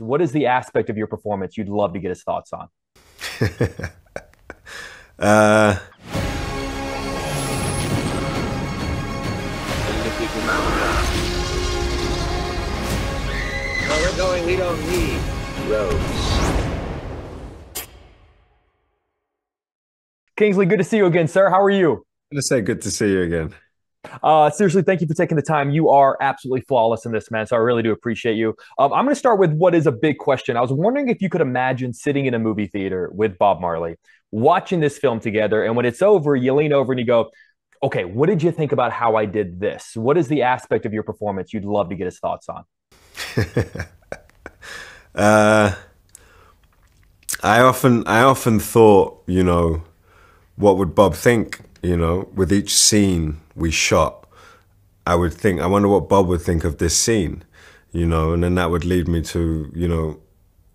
what is the aspect of your performance you'd love to get his thoughts on? uh, Where we're going, we don't need roads. Kingsley, good to see you again, sir. How are you? let's say good to see you again. Seriously, thank you for taking the time. You are absolutely flawless in this, man. So I really do appreciate you. I'm going to start with what is a big question. I was wondering if you could imagine sitting in a movie theater with Bob Marley, watching this film together, and when it's over, you lean over and you go, "Okay, what did you think about how I did this? What is the aspect of your performance you'd love to get his thoughts on?" uh, I often thought, what would Bob think? With each scene we shot, I would think, I wonder what Bob would think of this scene, and then that would lead me to,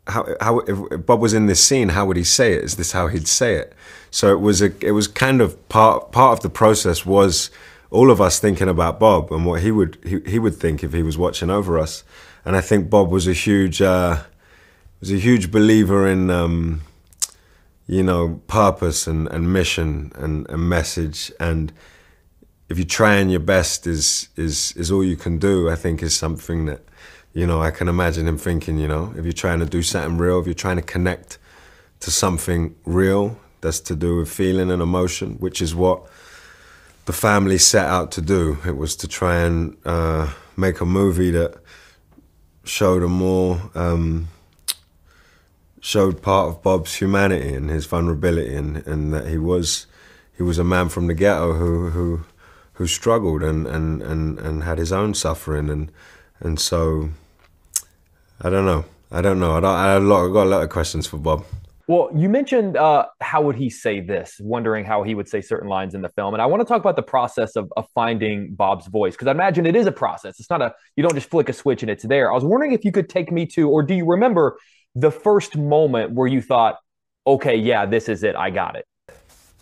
how if Bob was in this scene, how would he say it? Is this how he'd say it? So it was kind of part of the process was all of us thinking about Bob and what he would think if he was watching over us. And I think Bob was a huge believer in purpose and mission and message. And if you trying your best is all you can do, I think is something that, I can imagine him thinking, if you're trying to do something real, if you're trying to connect to something real that's to do with feeling and emotion, which is what the family set out to do. It was to try and make a movie that showed showed part of Bob's humanity and his vulnerability, and that he was a man from the ghetto who struggled and had his own suffering, and so I don't know. I got a lot of questions for Bob. Well, you mentioned how would he say this, wondering how he would say certain lines in the film. And I want to talk about the process of finding Bob's voice, because I imagine it is a process. It's not you don't just flick a switch and it's there. I was wondering if you could take me to, or do you remember the first moment where you thought, okay, yeah, this is it, I got it?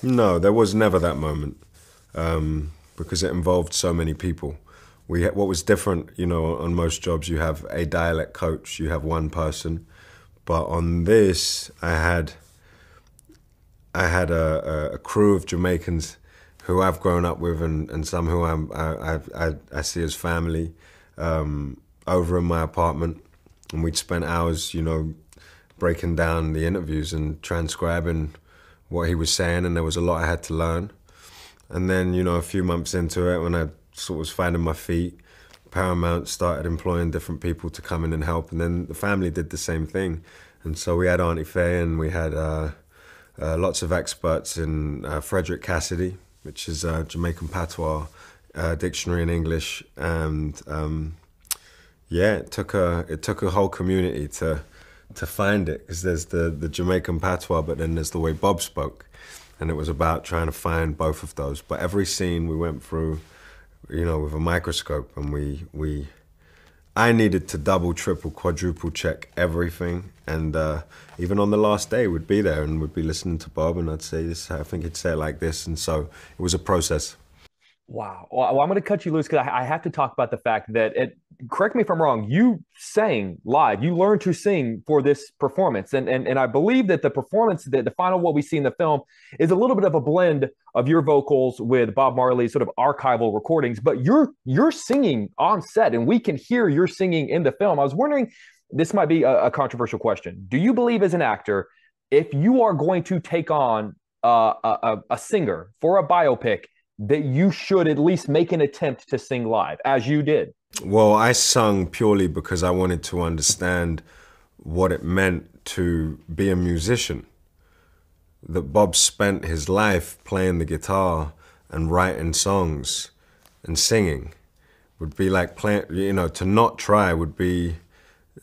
No, there was never that moment, because it involved so many people. What was different, on most jobs, you have a dialect coach, you have one person. But on this, I had a crew of Jamaicans who I've grown up with, and some who I see as family, over in my apartment, and we'd spend hours, breaking down the interviews and transcribing what he was saying, and there was a lot I had to learn. And then, a few months into it, when I sort of was finding my feet, Paramount started employing different people to come in and help, and then the family did the same thing. And so we had Auntie Faye, and we had lots of experts in Frederick Cassidy, which is a Jamaican patois dictionary in English, and yeah, it took a whole community to find it, because there's the Jamaican patois, but then there's the way Bob spoke, and it was about trying to find both of those. But every scene we went through, with a microscope, and I needed to double, triple, quadruple check everything. And even on the last day, we'd be there and we'd be listening to Bob, and I'd say this, I think he'd say it like this. And so it was a process. Wow. Well, I'm going to cut you loose because I have to talk about the fact that correct me if I'm wrong, you sang live. You learned to sing for this performance. And I believe that the performance, the final what we see in the film is a little bit of a blend of your vocals with Bob Marley's sort of archival recordings, but you're singing on set and we can hear your singing in the film. I was wondering, this might be a controversial question. Do you believe as an actor, if you are going to take on a singer for a biopic, that you should at least make an attempt to sing live, as you did? Well, I sung purely because I wanted to understand what it meant to be a musician. That Bob spent his life playing the guitar and writing songs and singing. Would be like playing, to not try would be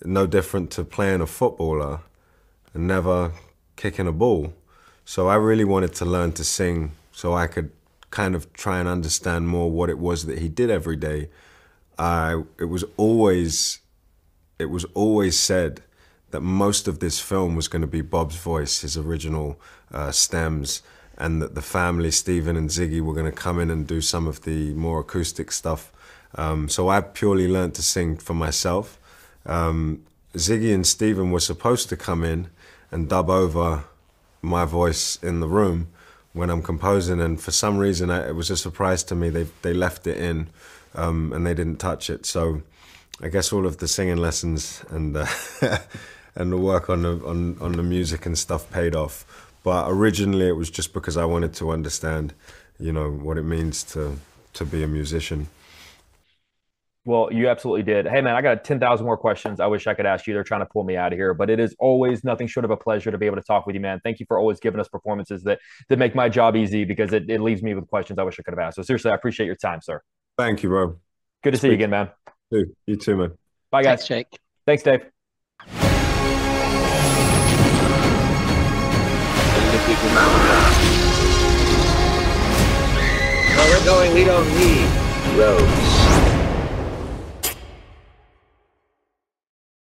no different to playing a footballer and never kicking a ball. So I really wanted to learn to sing so I could kind of try and understand more what it was that he did every day. It was always said that most of this film was going to be Bob's voice, his original stems, and that the family, Stephen and Ziggy, were going to come in and do some of the more acoustic stuff. So I purely learned to sing for myself. Ziggy and Steven were supposed to come in and dub over my voice in the room when I'm composing, and for some reason it was a surprise to me. They left it in, and they didn't touch it. So I guess all of the singing lessons and and the work on the music and stuff paid off. But originally it was just because I wanted to understand, you know, what it means to be a musician. Well, you absolutely did. Hey, man, I got 10,000 more questions I wish I could ask you. They're trying to pull me out of here, but it is always nothing short of a pleasure to be able to talk with you, man. Thank you for always giving us performances that make my job easy, because it leaves me with questions I wish I could have asked. So seriously, I appreciate your time, sir. Thank you, bro. Good to see you again, man. You too, man. Bye, guys. Thanks, Jake. Thanks, Dave. Where we're going, we don't need roads.